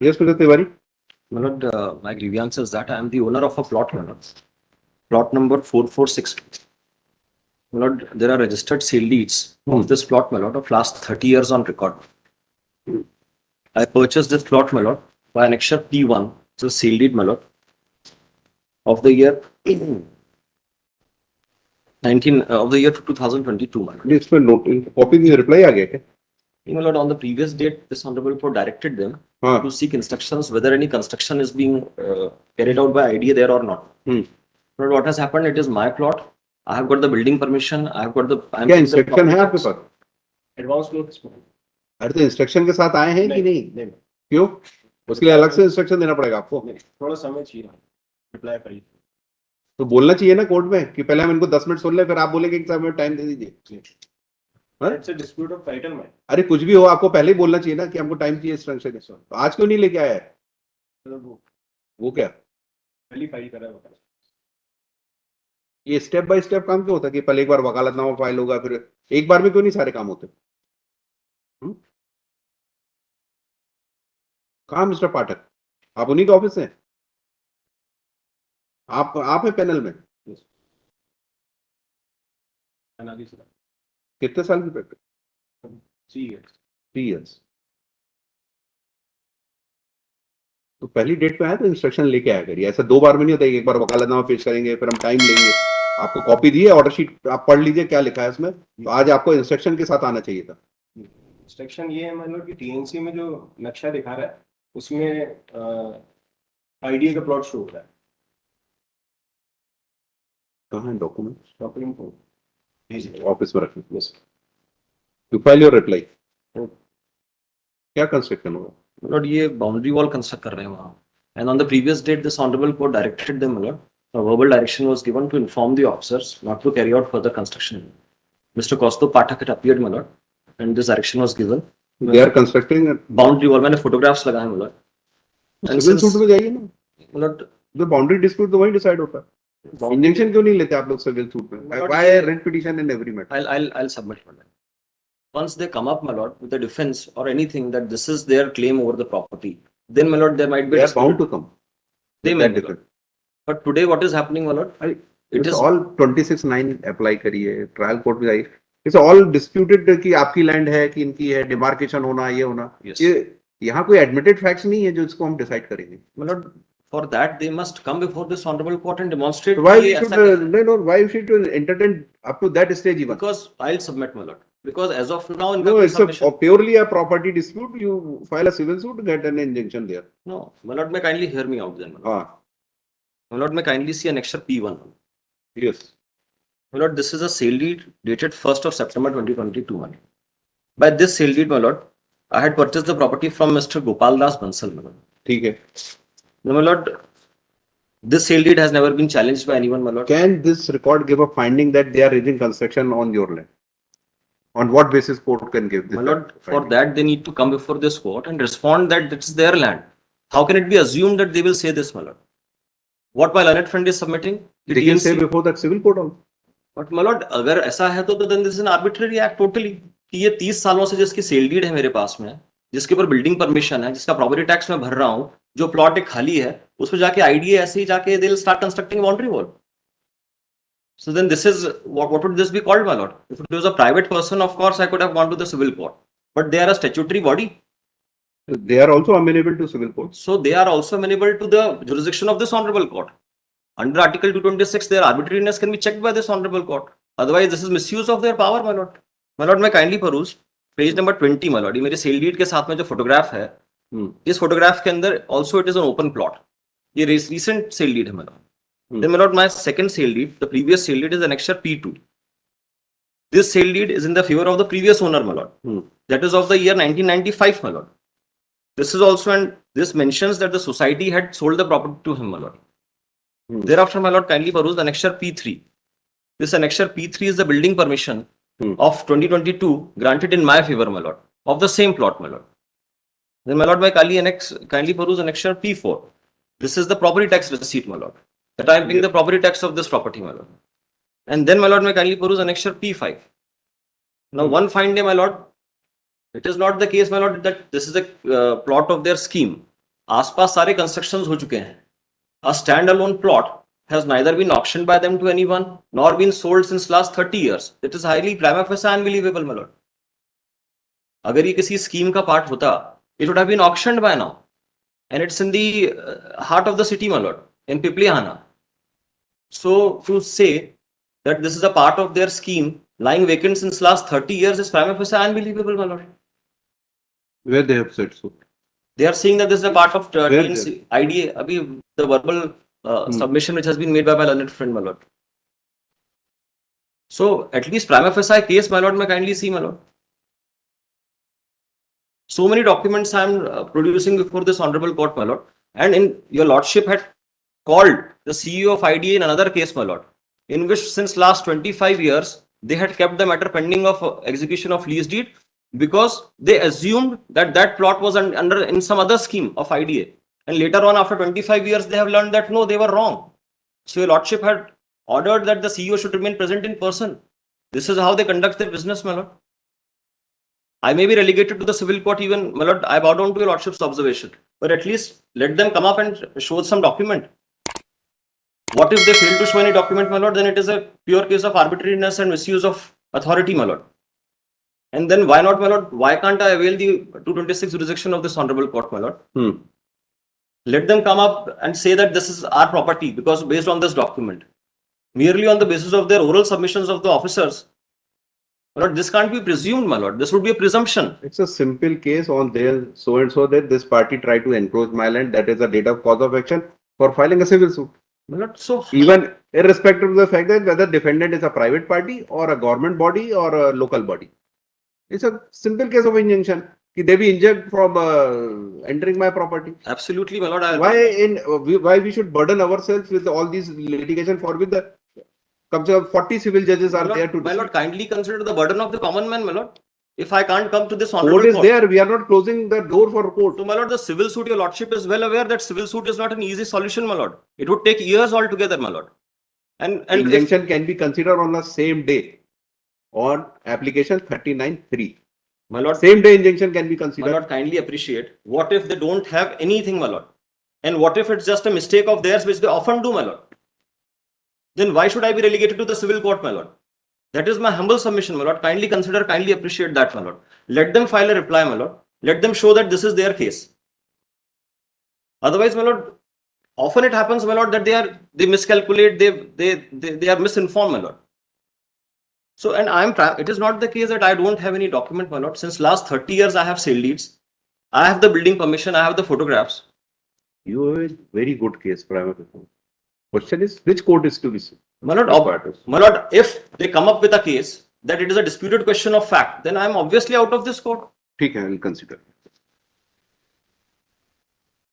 Yes, Mr. Tiwari. My lord, my grievance is that I am the owner of a plot, my lord. Plot number 446. My lord, there are registered sale deeds of this plot, my lord, of last 30 years on record. I purchased this plot, my lord, by annexure P1, so sale deed, my lord, of the year 2022, my lord. इसमें note copy की reply आ गया क्या? My lord, on the previous date, this honorable court directed them हाँ. to seek instructions whether any construction is being carried out by IDA there or not. But what has happened? It is my plot. I have got the building permission. I have got the. क्या instruction है आपके पास? Advance notice. अरे तो instruction के साथ आए हैं कि नहीं? नहीं. क्यों? उसके लिए अलग से इंस्ट्रक्शन देना पड़ेगा आपको? थोड़ा समय चाहिए. रिप्लाई करिए. तो बोलना चाहिए ना कोर्ट में कि पहले हम इनको 10 मिनट सुन ले, फिर आप बोलेंगे कि समय टाइम दे दीजिए. डिस्प्यूट ऑफ टाइटल में. अरे कुछ भी हो, आपको पहले ही बोलना चाहिए ना कि हमको टाइम चाहिए इंस्ट्रक्शन. तो आज क्यों नहीं लेके आया है? वो क्या पहली फाइल करा है. ये स्टेप बाय स्टेप काम क्यों होता है कि पहले एक बार वकालतनामा फाइल होगा, फिर एक बार में क्यों नहीं सारे काम होते? कहाँ मिस्टर पाठक, आप उन्हीं के ऑफिस से? आप है पैनल में? कितने साल की प्रैक्टिस? 3 years. तो पहली डेट पे आया तो इंस्ट्रक्शन लेके आया करिए. ऐसा 2 बार में नहीं होता. एक बार वकालतनामा पेश करेंगे, फिर हम टाइम लेंगे. आपको कॉपी दी है, ऑर्डर शीट आप पढ़ लीजिए क्या लिखा है इसमें. तो आज आपको इंस्ट्रक्शन के साथ आना चाहिए था. इंस्ट्रक्शन ये है मतलब कि टीएनसी में जो नक्शा दिखा रहा है उसमें आईडीए का प्लॉट शो हो रहा है. कहाँ है डॉक्यूमेंट? डॉक्यूमेंट ऑफिस में रखिए. To file your reply. क्या कंस्ट्रक्शन होगा? लॉर्ड, ये बाउंड्री वॉल कंस्ट्रक्ट कर रहे हैं वहाँ. And on the previous date this honourable court directed them, lord, a verbal direction was given to inform the officers not to carry out further construction. Mr. Kaustuv Pathak had appeared, my lord, and this direction was given. They are constructing a boundary wall. मैंने photographs लगाए, my lord. Civil suit में जाइए ना. Lord, जो boundary dispute तो वही decide होता है. इंजंक्शन क्यों नहीं लेते आप लोग सिविल सूट में? Why writ petition in every matter? I'll submit, my lord. Once they come up, my lord, with a defense or anything that this is their claim over the property, then, my lord, there might be. They are bound to come. They may be. But today, what is happening, my lord? It is all 26(9) apply करिए, trial court में जाइए. It's all disputed कि आपकी land है कि इनकी है, demarcation होना, ये होना. Yes. ये यहाँ कोई एडमिटेड फैक्ट्स नहीं है जो इसको हम डिसाइड करेंगे. My lord, for that they must come before this honorable court and demonstrate. Why should entertain up to that stage even? Because I'll submit, my lord. Because as of now, no, it's a purely a property dispute. You file a civil suit, get an injunction there. No, my lord, may kindly hear me out then. My lord. My lord, may kindly see annexure P1. Yes. My lord, this is a sale deed dated 1st of September 2022. My lord. By this sale deed, my lord, I had purchased the property from Mr. Gopal Das Bansal, my lord. ठीक है. No, my lord, this sale deed has never been challenged by anyone, my lord. Can this record give a finding that they are raising construction on your land? On what basis court can give this? My lord, for that they need to come before this court and respond that it's their land. How can it be assumed that they will say this, my lord? What my learned friend is submitting? They can say before that civil court also. But my lord, अगर ऐसा है तो then this is an arbitrary act totally. कि ये 30 सालों से जिसकी sale deed है मेरे पास में, जिसके ऊपर बिल्डिंग परमिशन है, जिसका प्रॉपर्टी टैक्स मैं भर रहा हूँ, जो प्लॉट एक खाली है, उस पर जाके आईडीए ऐसे ही जाके they'll start constructing boundary wall. So then this is what would this be called, my lord? If it was a private person, of course I could have gone to the civil court. But they are a statutory body. They are also amenable to civil court. So they are also amenable to the jurisdiction of this honorable court. Under Article 226, their arbitrariness can be checked by this honorable court. Otherwise, this is misuse of their power, my lord. My lord, may kindly peruse page number 20, my lord. ये मेरे sale deed के साथ में जो photograph है, इस photograph के अंदर also it is an open plot. ये recent सेल डीड है, my lord. Then, my lord, my second sale deed, the previous sale deed is annexure P2. This sale deed is in the favor of the previous owner, my lord. That is of the year 1995, my lord. This is also, and this mentions that the society had sold the property to him, my lord. Thereafter, my lord, kindly peruse annexure P3. This annexure P3 is the building permission of 2022 granted in my favor, my lord, of the same plot, my lord. Then, my lord, may kindly peruse annexure P4. This is the property tax receipt, my lord, that I am paying the property tax of this property, my lord. And then, my lord, may kindly peruse annexure P5. Now, one fine day, my lord, it is not the case, my lord, that this is a plot of their scheme. आसपास सारे constructions हो चुके हैं. A standalone plot has neither been auctioned by them to anyone nor been sold since last 30 years. It is highly prima facie unbelievable, my lord. अगर ये किसी scheme का part होता, it would have been auctioned by now, and it's in the heart of the city, my lord, in Piplihana. So to say that this is a part of their scheme lying vacant since last 30 years is prima facie unbelievable, my lord. Where they have said so? They are saying that this is a part of Where TNC IDA. Abhi, the verbal submission which has been made by my learned friend, my lord. So at least prima facie case, my lord, may kindly see, my lord. So many documents I am producing before this honorable court, my lord. And in your lordship had called the CEO of IDA in another case, my lord, in which since last 25 years, they had kept the matter pending of execution of lease deed because they assumed that that plot was under in some other scheme of IDA. And later on, after 25 years, they have learned that no, they were wrong. So your lordship had ordered that the CEO should remain present in person. This is how they conduct their business, my lord. I may be relegated to the civil court even, my lord, I bow down to your lordship's observation. But at least let them come up and show some document. What if they fail to show any document, my lord? Then it is a pure case of arbitrariness and misuse of authority, my lord. And then why not, my lord? Why can't I avail the 226 jurisdiction of this honorable court, my lord? Let them come up and say that this is our property because based on this document. Merely on the basis of their oral submissions of the officers, my lord, this can't be presumed, my lord. This would be a presumption. It's a simple case on their so and so that this party tried to encroach my land. That is a date of cause of action for filing a civil suit. My lord, so Even irrespective of the fact that whether defendant is a private party or a government body or a local body. It's a simple case of injunction. They be injured from entering my property. absolutely, my lord. Why we should burden ourselves with all these litigation for with the 40 civil judges are there to my lord, kindly consider the burden of the common man, my lord. If I can't come to this court honorable is court, there. We are not closing the door for court. so my lord, the civil suit, your lordship is well aware that civil suit is not an easy solution, my lord. It would take years altogether, my lord. And Injunction can be considered on the same day on application 39(3). my lord, Same day injunction can be my considered. lord, kindly appreciate. What if they don't have anything, my lord? And what if it's just a mistake of theirs, which they often do, my lord? Then why should I be relegated to the civil court, my lord? That is my humble submission, my lord. Kindly consider, kindly appreciate that, my lord. Let them file a reply, my lord. Let them show that this is their case. Otherwise, my lord, often it happens, my lord, that they miscalculate, they are misinformed, my lord. So, and it is not the case that I don't have any document, my lord. Since last 30 years, I have sale deeds. I have the building permission. I have the photographs. You have a very good case, prima facie. Question is, which court is to be sued? My lord, if they come up with a case that it is a disputed question of fact, then I am obviously out of this court. ठीक है, I will consider.